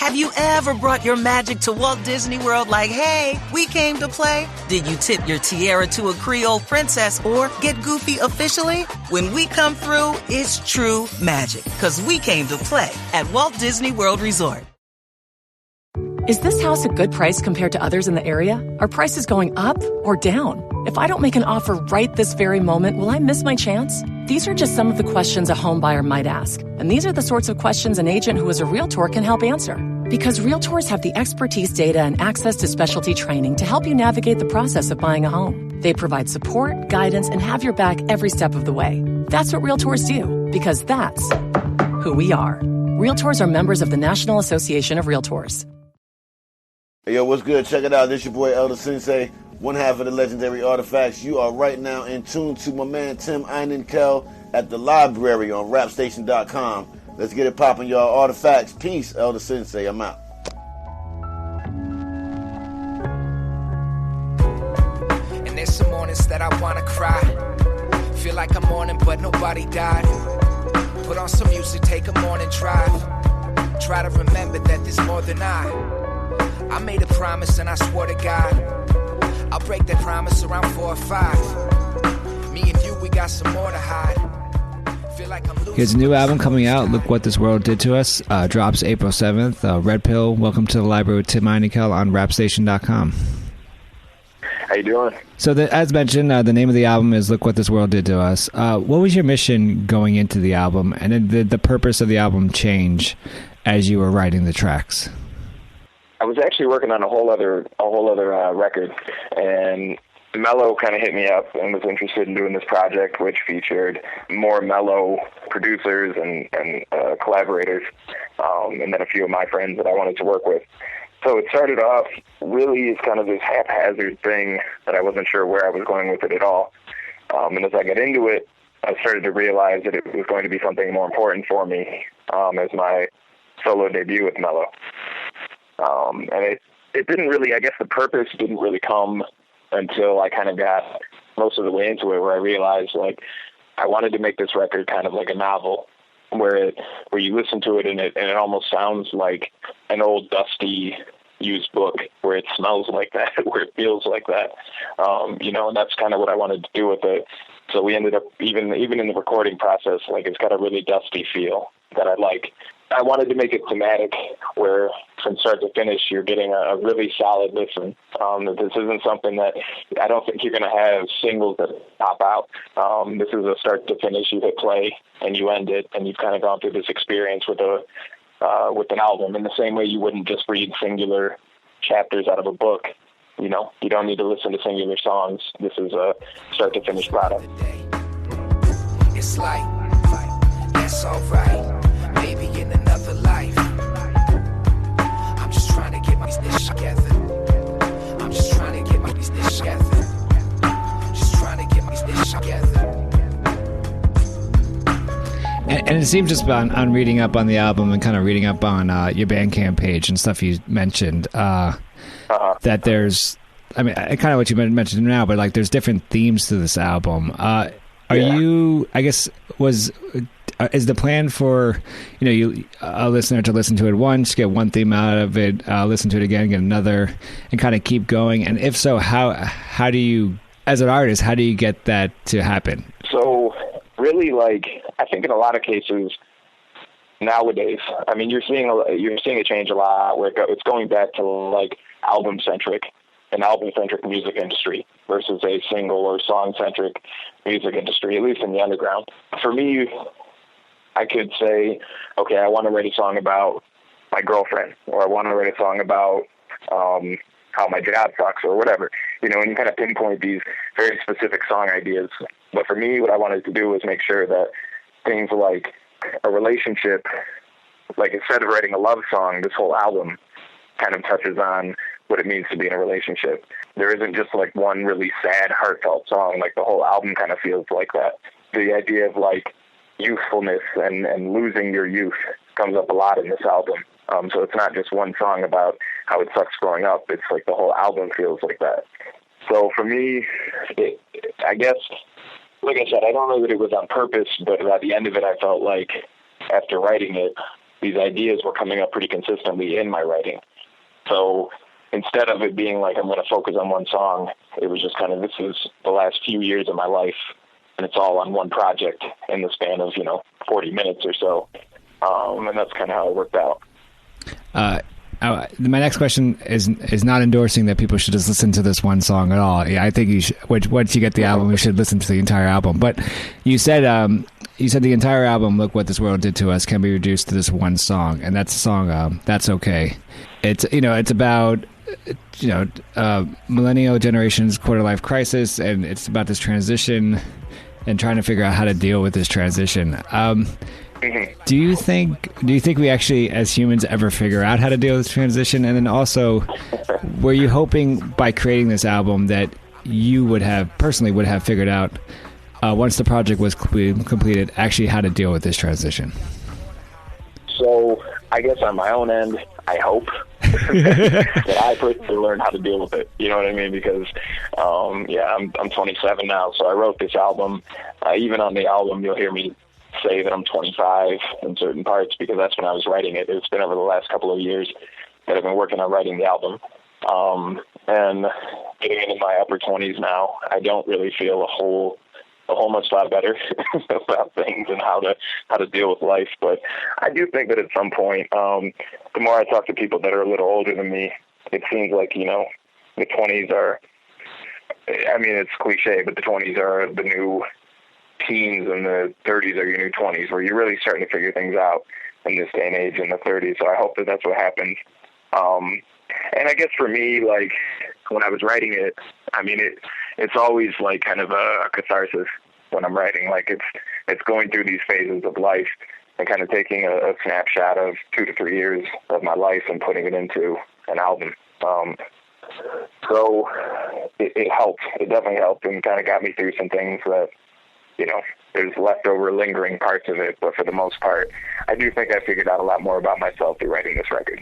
Have you ever brought your magic to Walt Disney World like, hey, we came to play? Did you tip your tiara to a Creole princess or get goofy officially? When we come through, it's true magic, because we came to play at Walt Disney World Resort. Is this house a good price compared to others in the area? Are prices going up or down? If I don't make an offer right this very moment, will I miss my chance? These are just some of the questions a home buyer might ask. And these are the sorts of questions an agent who is a Realtor can help answer. Because Realtors have the expertise, data, and access to specialty training to help you navigate the process of buying a home. They provide support, guidance, and have your back every step of the way. That's what Realtors do, because that's who we are. Realtors are members of the National Association of Realtors. Hey, yo, what's good? Check it out. This your boy, Elder Sensei, one half of the legendary Artifacts. You are right now in tune to my man, Tim Einenkel, at the library on rapstation.com. Let's get it popping, y'all. Artifacts. Peace, Elder Sensei. I'm out. And there's some mornings that I want to cry. Feel like I'm mourning, but nobody died. Put on some music, take a morning drive. Try to remember that there's more than I made a promise and I swore to God I'll break that promise around 4 or 5. Me and you, we got some more to hide. Feel like I'm losing. His new album coming out, Look What This World Did to Us, drops April 7th. Red Pill, welcome to the library with Tim Einenkel on rapstation.com. How you doing? So as mentioned, the name of the album is Look What This World Did to Us. What was your mission going into the album, and did the purpose of the album change as you were writing the tracks? I was actually working on a whole other record, and Mello kind of hit me up and was interested in doing this project, which featured more Mello producers and collaborators, and then a few of my friends that I wanted to work with. So it started off really as kind of this haphazard thing that I wasn't sure where I was going with it at all. And as I got into it, I started to realize that it was going to be something more important for me as my solo debut with Mello. And it didn't really, I guess the purpose didn't really come until I kind of got most of the way into it, where I realized, like, I wanted to make this record kind of like a novel, where you listen to it and it almost sounds like an old dusty used book, where it smells like that, where it feels like that, and that's kind of what I wanted to do with it. So we ended up, even in the recording process, like, it's got a really dusty feel that I like. I wanted to make it thematic, where from start to finish you're getting a really solid listen. This isn't something that I don't think you're going to have singles that pop out. This is a start to finish. You hit play and you end it, and you've kind of gone through this experience with an album in the same way you wouldn't just read singular chapters out of a book. You don't need to listen to singular songs. This is a start to finish product. It's like, that's all right. Maybe in another life. I'm just trying to get my business together. I'm just trying to get my business together. Just trying to get my business together. And it seems just on reading up on the album and kind of reading up on your Bandcamp page and stuff you mentioned, that there's, I mean, kind of what you mentioned now, but like there's different themes to this album. You, I guess, is the plan for, a listener to listen to it once, get one theme out of it, listen to it again, get another, and kind of keep going? And if so, how do you, as an artist, how do you get that to happen? So really, like, I think in a lot of cases nowadays, I mean, you're seeing a change a lot where it's going back to like album-centric music industry versus a single or song-centric music industry, at least in the underground. For me, I could say, okay, I want to write a song about my girlfriend, or I want to write a song about how my job sucks, or whatever, and you kind of pinpoint these very specific song ideas. But for me, what I wanted to do was make sure that things like a relationship, like instead of writing a love song, this whole album kind of touches on what it means to be in a relationship. There isn't just like one really sad, heartfelt song. Like the whole album kind of feels like that. The idea of like youthfulness and losing your youth comes up a lot in this album. So it's not just one song about how it sucks growing up. It's like the whole album feels like that. So for me, I guess, like I said, I don't know that it was on purpose, but at the end of it, I felt like after writing it, these ideas were coming up pretty consistently in my writing. So instead of it being like I'm going to focus on one song, it was just kind of, this is the last few years of my life, and it's all on one project in the span of 40 minutes or so, and that's kind of how it worked out. My next question is not endorsing that people should just listen to this one song at all. Yeah, I think you should, once you get the album, you should listen to the entire album. But you said the entire album, Look What This World Did to Us, can be reduced to this one song, and that's the song That's Okay. It's it's about millennial generation's quarter life crisis, and it's about this transition and trying to figure out how to deal with this transition. Do you think we actually, as humans, ever figure out how to deal with this transition? And then also, were you hoping by creating this album that you would have figured out once the project was completed, actually how to deal with this transition? So I guess on my own end, I hope that I personally learned how to deal with it. You know what I mean? Because, I'm 27 now, so I wrote this album. Even on the album, you'll hear me say that I'm 25 in certain parts, because that's when I was writing it. It's been over the last couple of years that I've been working on writing the album. And getting into my upper 20s now, I don't really feel a whole much lot better about things and how to deal with life. But I do think that at some point, the more I talk to people that are a little older than me, it seems like, the 20s are, I mean, it's cliche, but the 20s are the new teens and the 30s are your new 20s, where you're really starting to figure things out in this day and age in the 30s. So I hope that that's what happens. And I guess for me, like, when I was writing it, I mean, it's always like kind of a catharsis when I'm writing. Like, it's going through these phases of life and kind of taking a snapshot of 2 to 3 years of my life and putting it into an album. So it helped. It definitely helped, and kind of got me through some things that, there's leftover lingering parts of it. But for the most part, I do think I figured out a lot more about myself through writing this record.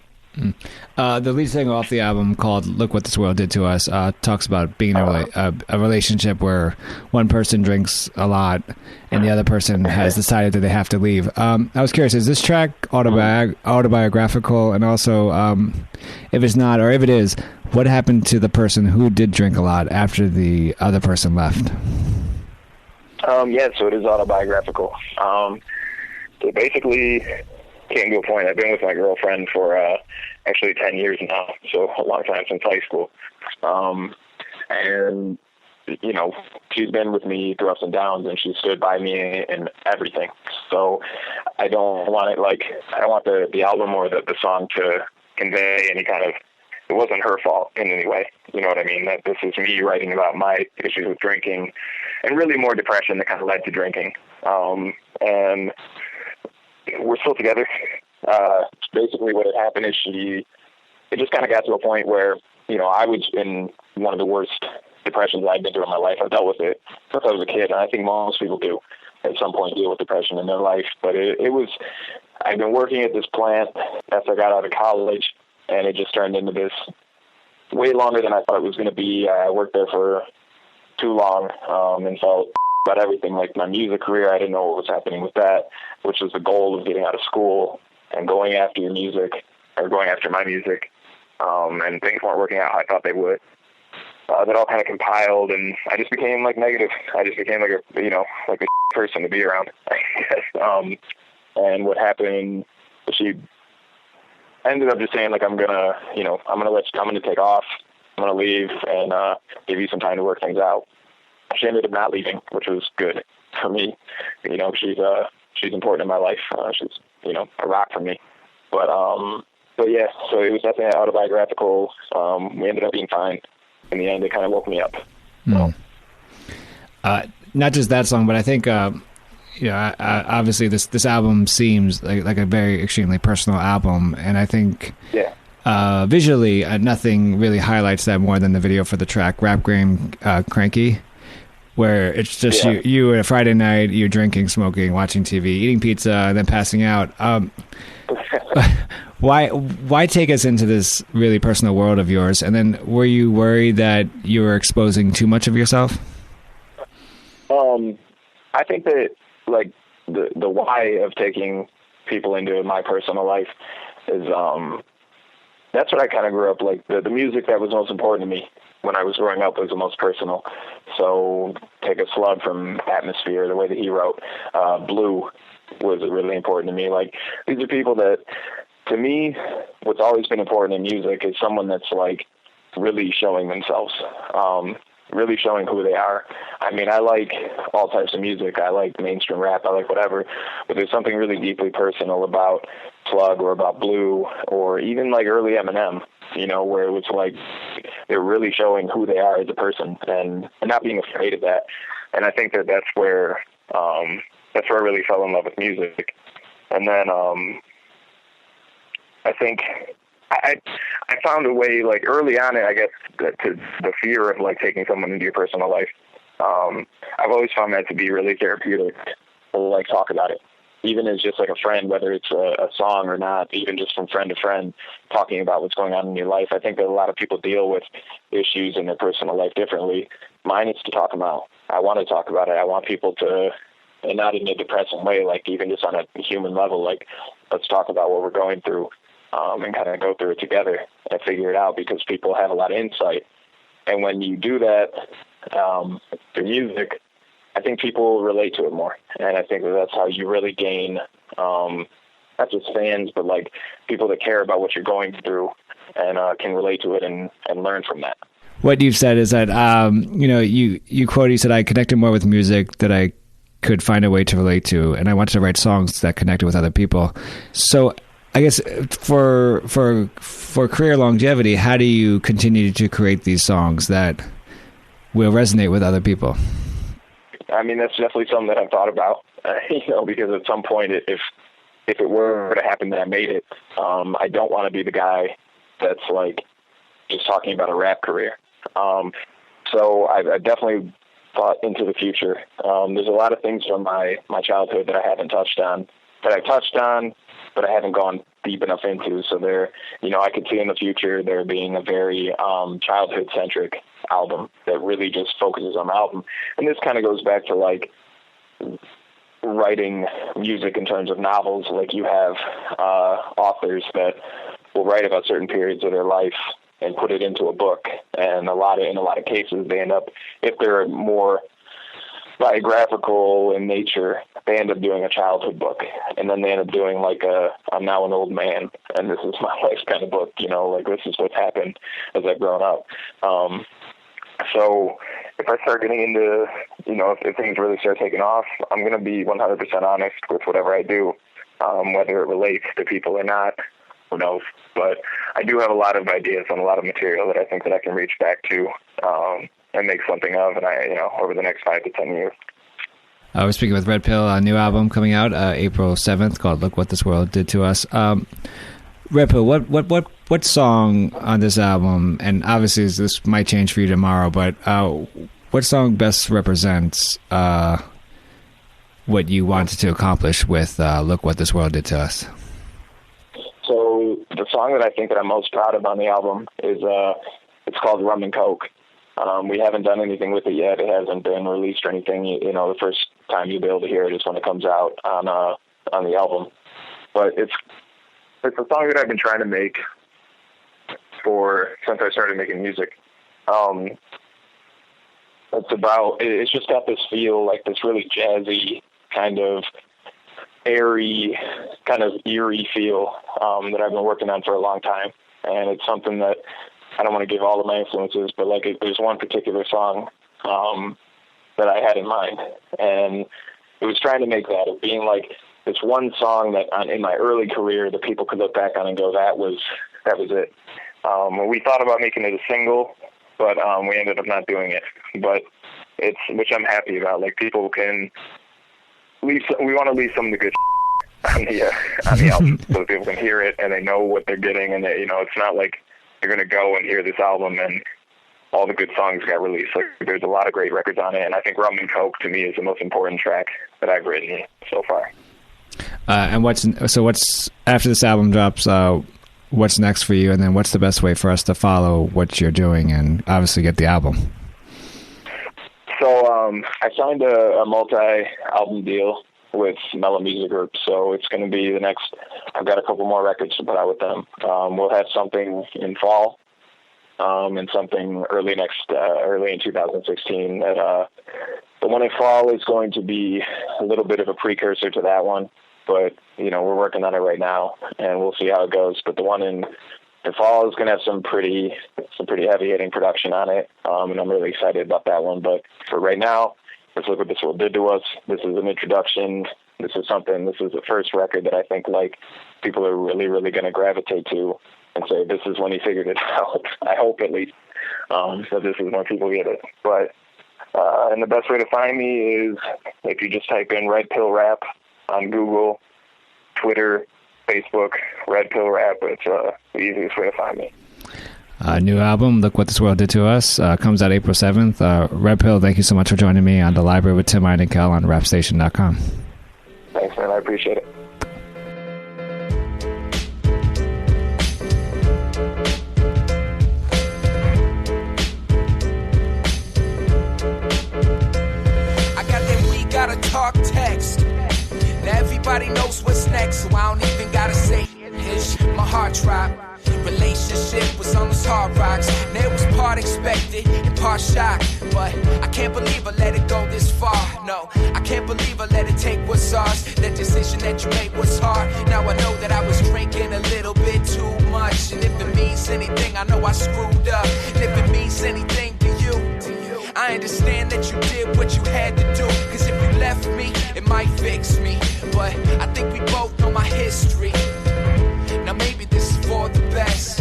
The lead single off the album, called Look What This World Did to Us, talks about being a relationship where one person drinks a lot and the other person has decided that they have to leave. I was curious, is this track autobiographical? And also, if it's not, or if it is, what happened to the person who did drink a lot after the other person left? So it is autobiographical. So basically, came to a point. I've been with my girlfriend for actually 10 years now, so a long time, since high school. And she's been with me through ups and downs, and she stood by me in everything. So I don't want the album or the song to convey any kind of, it wasn't her fault in any way. You know what I mean? That this is me writing about my issues with drinking, and really more depression that kind of led to drinking. And we're still together. Basically what had happened is it just kind of got to a point where, I was in one of the worst depressions I've been through in my life. I've dealt with it since I was a kid, and I think most people do at some point deal with depression in their life. But I've been working at this plant after I got out of college, and it just turned into this way longer than I thought it was going to be. I worked there for too long, and felt about everything, like my music career. I didn't know what was happening with that, which was the goal of getting out of school and going after your music, or going after my music. And things weren't working out how I thought they would. That all kind of compiled, and I just became like negative. I just became like a person to be around, I guess. And what happened, she ended up just saying, like, I'm gonna take off. I'm gonna leave and give you some time to work things out. She ended up not leaving, which was good for me. She's important in my life. She's a rock for me. But yeah, so it was definitely autobiographical. We ended up being fine. In the end, it kind of woke me up. So. Not just that song, but I think obviously this album seems like a very extremely personal album, and I think visually nothing really highlights that more than the video for the track Rap Game Cranky, where it's just you at a Friday night, you're drinking, smoking, watching TV, eating pizza, and then passing out. Why take us into this really personal world of yours? And then were you worried that you were exposing too much of yourself? I think that, like, the why of taking people into my personal life is that's what I kind of grew up like. The music that was most important to me when I was growing up was the most personal. So take a slug from Atmosphere, the way that he wrote. Blue was really important to me. Like, these are people that, to me, what's always been important in music is someone that's like really showing themselves, really showing who they are. I mean, I like all types of music. I like mainstream rap. I like whatever. But there's something really deeply personal about Slug or about Blue or even like early Eminem, you know, where it was like they're really showing who they are as a person and not being afraid of that. And I think that that's where I really fell in love with music. And then I think I found a way, like early on, I guess, to the fear of like taking someone into your personal life. I've always found that to be really therapeutic to like talk about it, even as just like a friend, whether it's a song or not, even just from friend to friend, talking about what's going on in your life. I think that a lot of people deal with issues in their personal life differently. Mine is to talk them out. I want to talk about it. I want people to, and not in a depressing way, like even just on a human level, like let's talk about what we're going through. And kind of go through it together and figure it out, because people have a lot of insight. And when you do that through music, I think people relate to it more. And I think that that's how you really gain not just fans, but like people that care about what you're going through and can relate to it and learn from that. What you've said is that, you quote, you said, I connected more with music that I could find a way to relate to, and I wanted to write songs that connected with other people. So I guess for career longevity, how do you continue to create these songs that will resonate with other people? I mean, that's definitely something that I've thought about, because at some point, if it were to happen that I made it, I don't want to be the guy that's like just talking about a rap career. So I definitely thought into the future. There's a lot of things from my childhood that I haven't touched on, but I haven't gone deep enough into. So there, I could see in the future there being a very childhood-centric album that really just focuses on the album. And this kind of goes back to like writing music in terms of novels. Like you have authors that will write about certain periods of their life and put it into a book. And in a lot of cases, they end up, if they're more biographical in nature, they end up doing a childhood book, and then they end up doing like I'm now an old man and this is my life kind of book, like this is what's happened as I've grown up. So if I start getting into, if things really start taking off, I'm going to be 100% honest with whatever I do, whether it relates to people or not, who knows. But I do have a lot of ideas and a lot of material that I think that I can reach back to, and make something of, and over the next 5 to 10 years. We're speaking with Red Pill, a new album coming out April 7th called "Look What This World Did to Us." Red Pill, what song on this album, and obviously this might change for you tomorrow, but what song best represents what you wanted to accomplish with "Look What This World Did to Us"? So the song that I think that I'm most proud of on the album is it's called "Rum and Coke." We haven't done anything with it yet. It hasn't been released or anything. The first time you'll be able to hear it is when it comes out on the album. But it's a song that I've been trying to make since I started making music. It's just got this feel, like this really jazzy, kind of airy, kind of eerie feel that I've been working on for a long time. And it's something that I don't want to give all of my influences, but like there's one particular song that I had in mind, and it was trying to make that of being like this one song that in my early career that people could look back on and go, that was it. We thought about making it a single, but we ended up not doing it. But which I'm happy about. Like people can we want to leave some of the good on the album so that people can hear it and they know what they're getting, and it's not like you're going to go and hear this album and all the good songs got released. Like, there's a lot of great records on it, and I think "Rum and Coke" to me is the most important track that I've written so far. And what's after this album drops? What's next for you? And then what's the best way for us to follow what you're doing and obviously get the album? So I signed a multi-album deal with Mello Music Group. So it's going to be I've got a couple more records to put out with them. We'll have something in fall, and something early in 2016. The one in fall is going to be a little bit of a precursor to that one, but we're working on it right now, and we'll see how it goes. But the one in fall is going to have some pretty heavy hitting production on it, and I'm really excited about that one. But for right now, let's look what this world did to us. This is an introduction. This is the first record that I think people are really, really going to gravitate to and say, this is when he figured it out. I hope, at least, that this is when people get it. But and the best way to find me is if you just type in Red Pill Rap on Google, Twitter, Facebook, Red Pill Rap. It's the easiest way to find me. New album, Look What This World Did to Us, comes out April 7th. Red Pill, thank you so much for joining me on The Library with Tim Einenkel on rapstation.com. Thanks, man. I appreciate it. I got that we gotta talk text. Now everybody knows what's next, so I don't even gotta say it. My heart dropped. Relationship was on those hard rocks. There was part expected and part shock, but I can't believe I let it go this far. No, I can't believe I let it take what's ours. That decision that you made was hard. Now I know that I was drinking a little bit too much, and if it means anything, I know I screwed up. And if it means anything to you, I understand that you did what you had to do. Cause if you left me, it might fix me. But I think we both know my history. Now maybe this is for the best.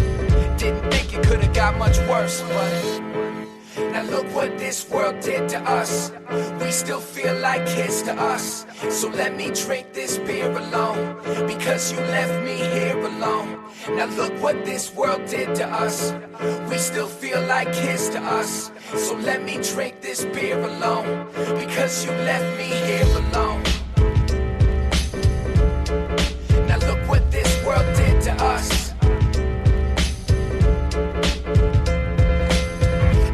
Didn't think it could have got much worse, but now look what this world did to us. We still feel like kids to us. So let me drink this beer alone, because you left me here alone. Now look what this world did to us. We still feel like kids to us. So let me drink this beer alone, because you left me here alone. Now look what this world did to us.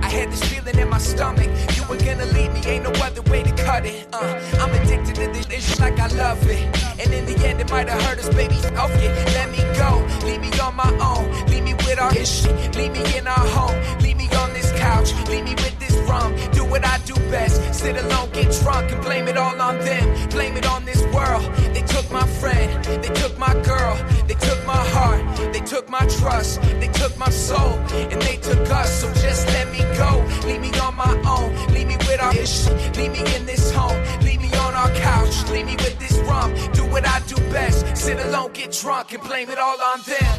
I had this feeling in my stomach. You were gonna leave me, ain't no other way to cut it. I'm addicted to this shit like I love it. And in the end it might have hurt us, baby. Off it, let me go. Leave me on my own. Leave me with our history. Leave me in our home. Leave me on this couch. Leave me with this rum. Do what I do best. Sit alone, get drunk, and blame it all on them. Blame it on this world. They took my friend. They took my girl. They took my heart. They took my trust. They took my soul. And they took us. So just let me go. Leave me on my own. Leave me with our history. Leave me in this home. Leave me on our couch. Leave me with this rum. Do what I do best. Sit alone, get drunk, and blame it all on them.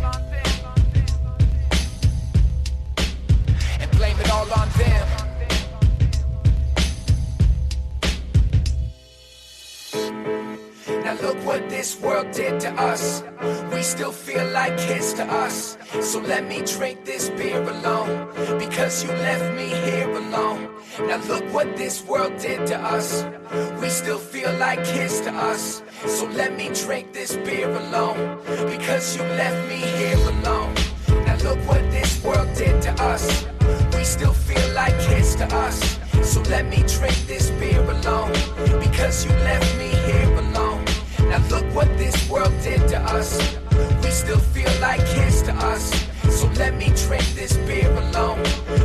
And blame it all on them. Now look what this world did to us. We still feel like kids to us. So let me drink this beer alone, because you left me here alone. Now look what this world did to us. We still feel like kids to us. So let me drink this beer alone, because you left me here alone. Now look what this world did to us. We still feel like kids to us. So let me drink this beer alone, because you left me here alone. Now look what this world did to us. We still feel like kids to us. So let me drink this beer alone,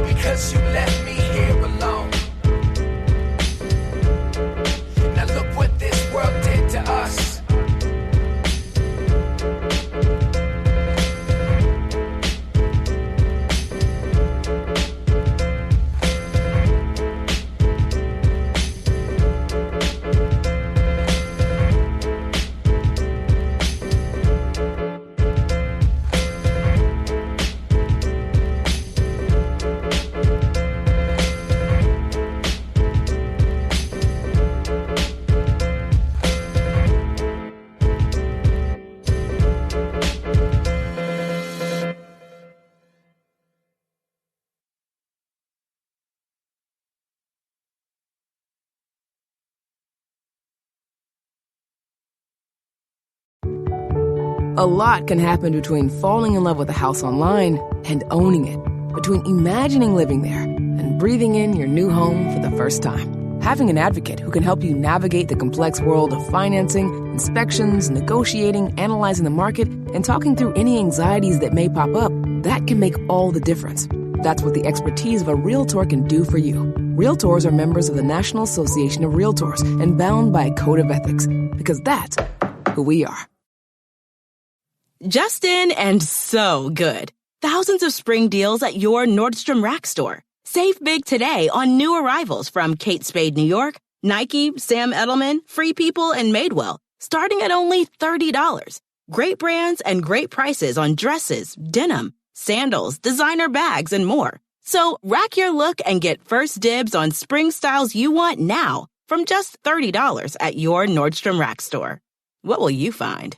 because you left me here alone. Now look what this world did to us. A lot can happen between falling in love with a house online and owning it, between imagining living there and breathing in your new home for the first time. Having an advocate who can help you navigate the complex world of financing, inspections, negotiating, analyzing the market, and talking through any anxieties that may pop up, that can make all the difference. That's what the expertise of a Realtor can do for you. Realtors are members of the National Association of Realtors and bound by a code of ethics, because that's who we are. Just in and so good. Thousands of spring deals at your Nordstrom Rack store. Save big today on new arrivals from Kate Spade New York, Nike, Sam Edelman, Free People, and Madewell, starting at only $30. Great brands and great prices on dresses, denim, sandals, designer bags, and more. So rack your look and get first dibs on spring styles you want now from just $30 at your Nordstrom Rack store. What will you find?